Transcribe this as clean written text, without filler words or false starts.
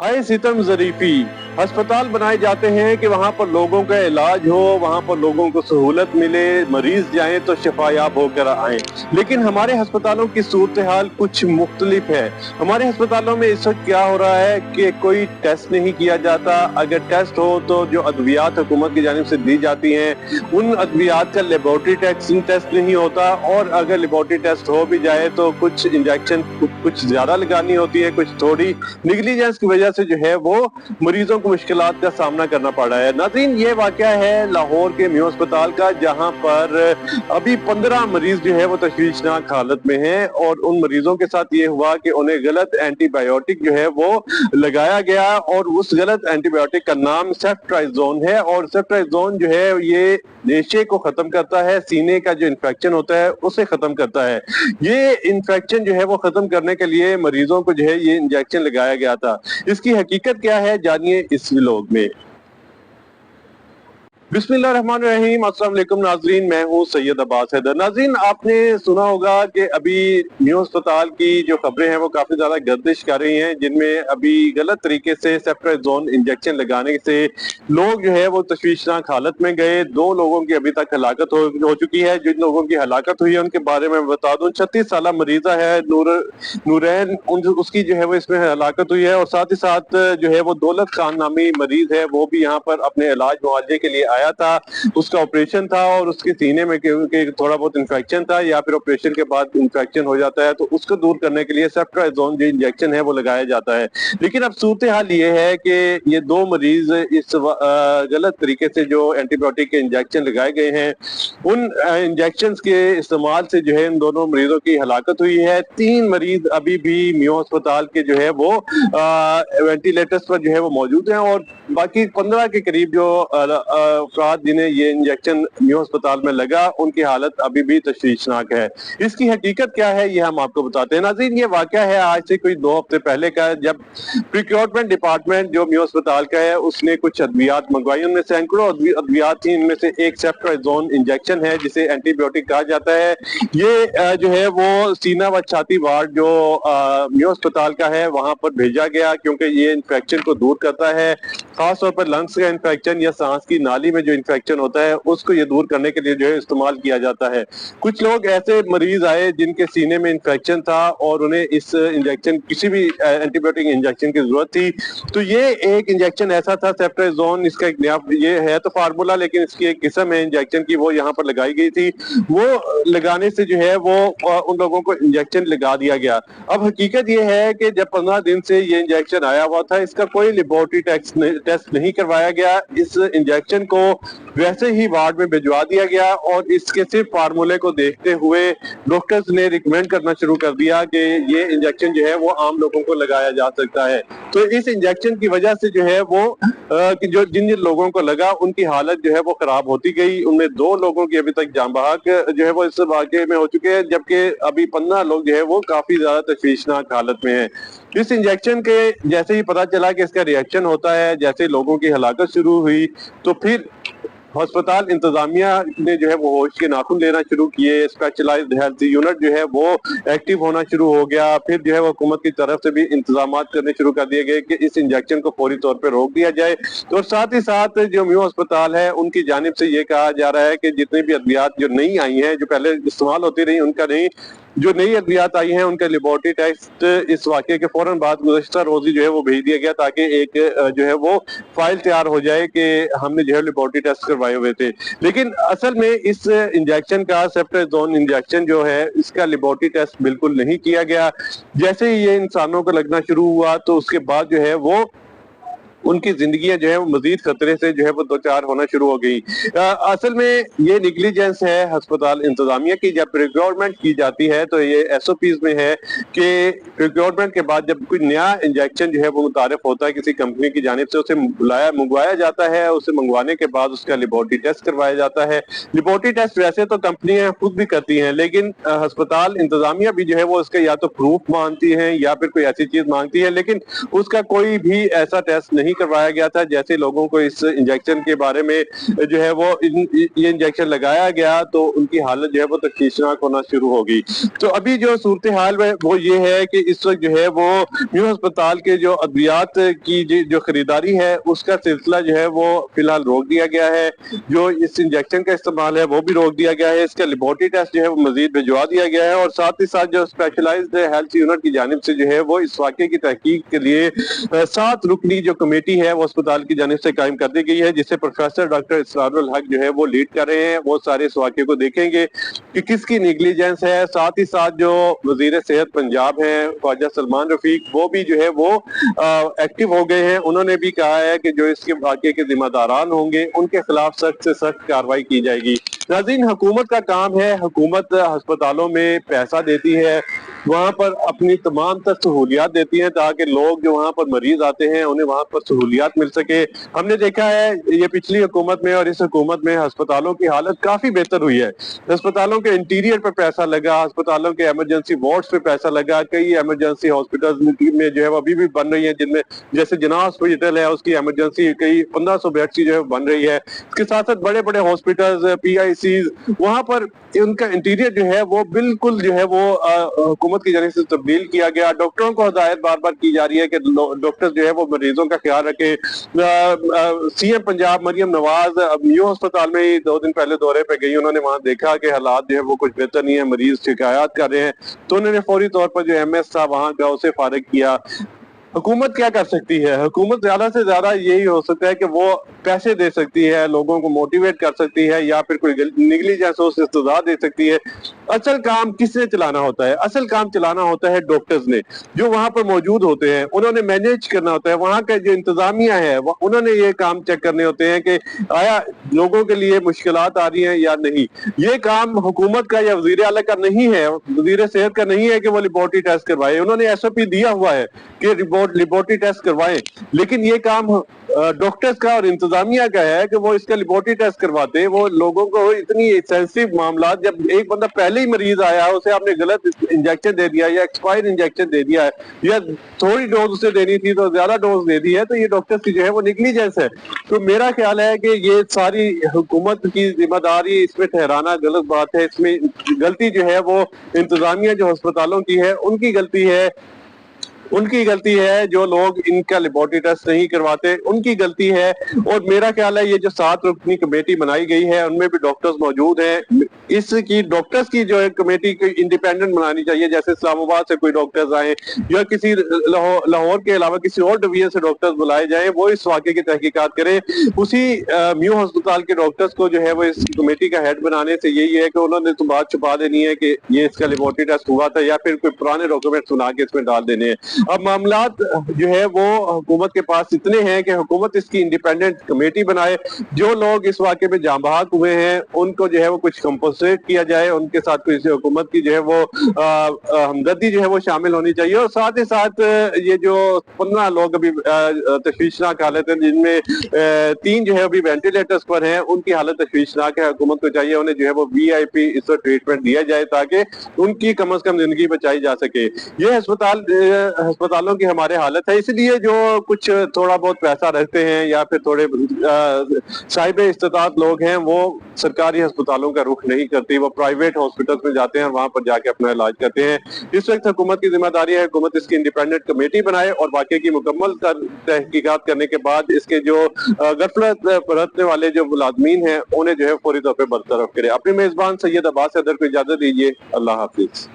हाय सितम ज़रीफी। अस्पताल बनाए जाते हैं कि वहाँ पर लोगों का इलाज हो, वहाँ पर लोगों को सहूलत मिले, मरीज जाएं तो शफायाब होकर आएं। लेकिन हमारे अस्पतालों की सूरत हाल कुछ मुख्तलिफ है। हमारे अस्पतालों में इस वक्त क्या हो रहा है कि कोई टेस्ट नहीं किया जाता। अगर टेस्ट हो तो जो अद्वियात हुकूमत की जानिब से दी जाती हैं, उन अद्वियात का लेबोरेटरी टेस्ट नहीं होता, और अगर लेबोरेटरी टेस्ट हो भी जाए तो कुछ इंजेक्शन कुछ ज्यादा लगानी होती है, कुछ थोड़ी निगलिजेंस की वजह से जो है वो मरीजों को मुश्किलात का सामना करना पड़ रहा है। नाज़रीन, ये वाकया है लाहौर के मियो अस्पताल का, जहां पर अभी 15 मरीज जो है वो तशवीशनाक हालत में हैं, और उन मरीजों के साथ ये हुआ कि उन्हें गलत एंटीबायोटिक जो है वो लगाया गया, और उस गलत एंटीबायोटिक का नाम सेफ्ट्राइजोन है। और सेफ्ट्राइजोन जो है ये रेशे को खत्म करता है, सीने का जो इन्फेक्शन होता है उसे खत्म करता है। ये इन्फेक्शन जो है वो खत्म करने के लिए मरीजों को जो है ये इंजेक्शन लगाया गया था। इसकी हकीकत क्या है, जानिए इस व्लॉग में। बिस्मिल्लाहिर्रहमानिर्रहीम। अस्सलाम वालेकुम नाजरीन, मैं हूं सैयद अब्बास हैदर। नाजरीन, आपने सुना होगा कि अभी न्यू अस्पताल की जो खबरें हैं वो काफी ज्यादा गर्दिश कर रही हैं, जिनमें अभी गलत तरीके से सेफ्ट्राइजोन इंजेक्शन लगाने से लोग जो है वो तशवीशनाक हालत में गए। 2 लोगों की अभी तक हलाकत हो चुकी है। जिन लोगों की हलाकत हुई है उनके बारे में बता दूं, 36 साल मरीजा है नूरैन, उसकी जो है वो इसमें हलाकत हुई है। और साथ ही साथ जो है वो दौलत खान नामी मरीज है, वो भी यहाँ पर अपने इलाज मुआवजे के लिए आया था। उसका ऑपरेशन था और उसके सीने में क्योंकि थोड़ा बहुत इन्फेक्शन था, या फिर ऑपरेशन के बाद इन्फेक्शन हो जाता है तो उसको दूर करने के लिए सेफ्ट्राइजोन जो इंजेक्शन है वो लगाया जाता है। लेकिन अब सूरत हाल ये है कि ये 2 मरीज इस गलत तरीके से जो एंटीबायोटिक के इंजेक्शन लगाए गए हैं, उन इंजेक्शन के इस्तेमाल से जो है इन दोनों मरीजों की हलाकत हुई है। 3 मरीज अभी भी मियो अस्पताल के जो है वो वेंटिलेटर्स पर जो है वो मौजूद हैं, और बाकी 15 के करीब जो अफराद जिन्हें ये इंजेक्शन मियो अस्पताल में लगा, उनकी हालत अभी भी तशवीशनाक है। इसकी हकीकत क्या है ये हम आपको बताते हैं। नाज़रीन, ये वाकया है आज से कोई 2 हफ्ते पहले का, जब प्रिक्योरमेंट डिपार्टमेंट जो मियो अस्पताल का है उसने कुछ अद्वियात मंगवाई। उनमें सैकड़ों अद्वियात थी, इनमें से एक सेफ्ट्राइजोन इंजेक्शन है जिसे एंटीबायोटिक कहा जाता है। ये जो है वो सीना व छाती वार्ड जो मियो अस्पताल का है वहां पर भेजा गया, क्योंकि ये इन्फेक्शन को दूर करता है। खासतौर पर लंग्स का इन्फेक्शन या सांस की नाली में जो इन्फेक्शन होता है उसको ये दूर करने के लिए जो है इस्तेमाल किया जाता है। कुछ लोग ऐसे मरीज आए जिनके सीने में इन्फेक्शन था और उन्हें इस इंजेक्शन, किसी भी एंटीबायोटिक इंजेक्शन की जरूरत थी। तो ये एक इंजेक्शन ऐसा था सेफ्ट्राइजोन, इसका एक नया, ये है तो फार्मूला लेकिन इसकी एक किस्म है इंजेक्शन की, वो यहाँ पर लगाई गई थी। वो लगाने से जो है वो उन लोगों को इंजेक्शन लगा दिया गया। अब हकीकत ये है कि जब 15 दिन से ये इंजेक्शन आया हुआ था, इसका कोई लेबोरेटरी टेस्ट नहीं करवाया गया। इस इंजेक्शन को वैसे ही वार्ड में भिजवा दिया गया, और इसके सिर्फ फार्मूले को देखते हुए डॉक्टर्स ने रिकमेंड करना शुरू कर दिया कि ये इंजेक्शन जो है वो आम लोगों को लगाया जा सकता है। तो इस इंजेक्शन की वजह से जो है वो कि जो जिन जिन लोगों को लगा उनकी हालत जो है वो खराब होती गई। उनमें 2 लोगों की अभी तक जान बहक जो है वो इस वाकये में हो चुके हैं, जबकि अभी 15 लोग जो है वो काफी ज्यादा तशवीशनाक हालत में हैं। इस इंजेक्शन के जैसे ही पता चला कि इसका रिएक्शन होता है, जैसे लोगों की हलाकत शुरू हुई, तो फिर अस्पताल इंतजामिया ने जो है वो होश के नाखून लेना शुरू किए। स्पेशलाइज्ड हेल्थ यूनिट जो है वो एक्टिव होना शुरू हो गया। फिर जो है वो हुकूमत की तरफ से भी इंतजाम करने शुरू कर दिए गए कि इस इंजेक्शन को फौरी तौर पर रोक दिया जाए। और साथ ही साथ जो मियो अस्पताल है उनकी जानिब से ये कहा जा रहा है कि जितनी भी अद्वियात जो नई आई हैं, जो पहले इस्तेमाल होती रही उनका नहीं, जो नई अद्वियात आई हैं उनका लेबोरेटरी टेस्ट इस वाकये के फौरन बाद गुज़श्ता रोजी जो है वो भेज दिया गया, ताकि एक जो है वो फाइल तैयार हो जाए कि हमने जो है लेबोरेटरी टेस्ट करवाए हुए थे। लेकिन असल में इस इंजेक्शन का, सेफ्ट्राइजोन इंजेक्शन जो है, इसका लेबोरेटरी टेस्ट बिल्कुल नहीं किया गया। जैसे ही ये इंसानों को लगना शुरू हुआ तो उसके बाद जो है वो उनकी जिंदगी जो है वो मजीद खतरे से जो है वो 2-4 होना शुरू हो गई। असल में ये निगलिजेंस है अस्पताल इंतजामिया की। जब रिक्वायरमेंट की जाती है तो ये SOPs में है कि रिक्वायरमेंट के बाद जब कोई नया इंजेक्शन जो है वो मुतारिफ होता है किसी कंपनी की जानिब से, उसे मंगवाया जाता है। उसे मंगवाने के बाद उसका लेबोरेटरी टेस्ट करवाया जाता है। लेबोरेटरी टेस्ट वैसे तो कंपनियां खुद भी करती हैं, लेकिन अस्पताल इंतजामिया भी जो है वो इसका या तो प्रूफ मांगती है या फिर कोई ऐसी चीज मांगती है, लेकिन उसका कोई भी ऐसा टेस्ट नहीं नहीं करवाया गया था। जैसे लोगों को इस इंजेक्शन के बारे में जो है वो ये इंजेक्शन लगाया गया तो उनकी हालत जो है वो तशवीशनाक होना शुरू होगी। तो अभी जो सूरत हाल है वो ये है कि इस वक्त जो है वो न्यू अस्पताल के जो अद्वियात की जो खरीदारी है उसका सिलसिला जो है वो फिलहाल रोक दिया गया है। जो इस इंजेक्शन का इस्तेमाल है वो भी रोक दिया गया है। इसका लेबोरेटरी टेस्ट जो है वो मजीद भिजवा दिया गया है और साथ ही साथ जो स्पेशलाइज्ड हेल्थ यूनिट की जानिब से जो है वो इस वाक़े की तहकीक के लिए 7 रुकनी जो कमेटी है वो अस्पताल की जानिब से कायम कर दी गई है, जिसे प्रोफेसर डॉक्टर इसरारुल हक जो है वो लीड कर रहे हैं। वो सारे इस वाक़े को देखेंगे कि किसकी नेग्लिजेंस है। साथ ही साथ जो वजीर सेहत पंजाब है ख्वाजा सलमान रफीक, वो भी जो है वो एक्टिव हो गए हैं। उन्होंने भी कहा है कि जो इसके वाक़े के जिम्मेदारान होंगे उनके खिलाफ सख्त से सख्त कार्रवाई की जाएगी। नाज़रीन, हुकूमत का काम है, हुकूमत अस्पतालों में पैसा देती है, वहाँ पर अपनी तमाम तर सहूलियात देती हैं ताकि लोग जो वहाँ पर मरीज आते हैं उन्हें वहाँ पर सहूलियात मिल सके। हमने देखा है ये पिछली हुकूमत में और इस हुकूमत में अस्पतालों की हालत काफी बेहतर हुई है। अस्पतालों के इंटीरियर पर पैसा लगा, अस्पतालों के इमरजेंसी वार्ड्स पे पैसा लगा, कई इमरजेंसी हॉस्पिटल्स में जो है वो अभी भी बन रही है, जिनमें जैसे जिन्ना हॉस्पिटल है उसकी इमरजेंसी कई 1500 बेड की जो है बन रही है। इसके साथ साथ बड़े बड़े हॉस्पिटल्स PICs वहाँ पर उनका इंटीरियर जो है वो बिल्कुल जो है वो हुकूमत की जानिब से तब्दील किया गया। डॉक्टरों को हिदायत बार बार की जा रही है कि डॉक्टर जो है वो मरीजों का ख्याल रखे। CM पंजाब मरियम नवाज अब न्यू अस्पताल में ही 2 दिन पहले दौरे पे गई, उन्होंने वहां देखा कि हालात जो है वो कुछ बेहतर नहीं है, मरीज शिकायत कर रहे हैं, तो उन्होंने फौरी तौर पर जो MS था वहां का उसे फारिग किया। हुकूमत क्या कर सकती है? हुकूमत ज्यादा से ज्यादा यही हो सकता है कि वो पैसे दे सकती है, लोगों को मोटिवेट कर सकती है या फिर कोई निगलिजेंस हो उससे सजा दे सकती है। असल काम किसने चलाना होता है? असल काम चलाना होता है डॉक्टर्स ने, जो वहां पर मौजूद होते हैं। उन्होंने मैनेज करना होता है, वहां का जो इंतजामिया है उन्होंने ये काम चेक करने होते हैं कि आया लोगों के लिए मुश्किलात आ रही हैं या नहीं। ये काम हुकूमत का या वजीर आला का नहीं है, वजीर सेहत का नहीं है कि वो लेबोरेटरी टेस्ट करवाए। उन्होंने SOP दिया हुआ है कि लेबोरेटरी टेस्ट करवाएं, लेकिन ये काम डॉक्टर्स का और इंतजामिया का है कि वो इसका लेबोरेटरी टेस्ट करवाते हैं। वो लोगों को इतनी सेंसिटिव मामला, जब एक बंदा पहले ही मरीज आया है उसे आपने गलत इंजेक्शन दे दिया या एक्सपायर इंजेक्शन दे दिया है या थोड़ी डोज उसे देनी थी तो ज्यादा डोज दे दी है, तो ये डॉक्टर्स की जो है वो निगलिजेंस है। तो मेरा ख्याल है कि ये सारी हुकूमत की जिम्मेदारी इसमें ठहराना गलत बात है। इसमें गलती जो है वो इंतजामिया जो अस्पतालों की है उनकी गलती है, उनकी गलती है। जो लोग इनका लेबोरेटरी टेस्ट नहीं करवाते उनकी गलती है। और मेरा ख्याल है ये जो 7 रुकनी कमेटी बनाई गई है उनमें भी डॉक्टर्स मौजूद हैं। इसकी डॉक्टर्स की जो है कमेटी को इंडिपेंडेंट बनानी चाहिए, जैसे इस्लामाबाद से कोई डॉक्टर्स आए या किसी लाहौर के अलावा किसी और डिवीजन से डॉक्टर्स बुलाए जाए, वो इस वाक़े की तहकीकात करें। उसी न्यू अस्पताल के डॉक्टर्स को जो है वो इस कमेटी का हेड बनाने से यही है कि उन्होंने तो बात छुपा देनी है कि ये इसका लेबोरेटरी टेस्ट हुआ था या फिर कोई पुराने डॉक्यूमेंट सुना के इसमें डाल देने हैं। अब मामलात जो है वो हुकूमत के पास इतने हैं कि हुकूमत इसकी इंडिपेंडेंट कमेटी बनाए। जो लोग इस वाक़े में जाँ बहक हुए हैं उनको जो है वो कुछ कंपनसेट किया जाए, उनके साथ कोई हुकूमत की जो है वो हमदर्दी जो है वो शामिल होनी चाहिए। और साथ ही साथ ये जो 15 लोग अभी तशवीशनाक हालत है, जिनमें 3 जो है अभी वेंटिलेटर्स पर हैं, उनकी हालत तशवीशनाक है। हुकूमत को चाहिए उन्हें जो है वो VIP इस ट्रीटमेंट दिया जाए ताकि उनकी कम अज कम जिंदगी बचाई जा सके। ये अस्पतालों की हमारे हालत है। इसलिए जो कुछ थोड़ा बहुत पैसा रखते हैं या फिर थोड़े साहिब इस्तात लोग हैं वो सरकारी अस्पतालों का रुख नहीं करते, वो प्राइवेट हॉस्पिटल्स में जाते हैं और वहां पर जाके अपना इलाज करते हैं। इस वक्त हुकूमत की जिम्मेदारी है हुकूमत इसकी इंडिपेंडेंट कमेटी बनाए और वाकई की मुकम्मल तहकीकात करने के बाद इसके जो गफलत बरतने वाले जो मुलाजमीन हैं उन्हें जो है फौरी तौर पर बरतरफ करे। अपने मेजबान सैयद अब्बास हैदर को इजाजत दीजिए। अल्लाह हाफिज।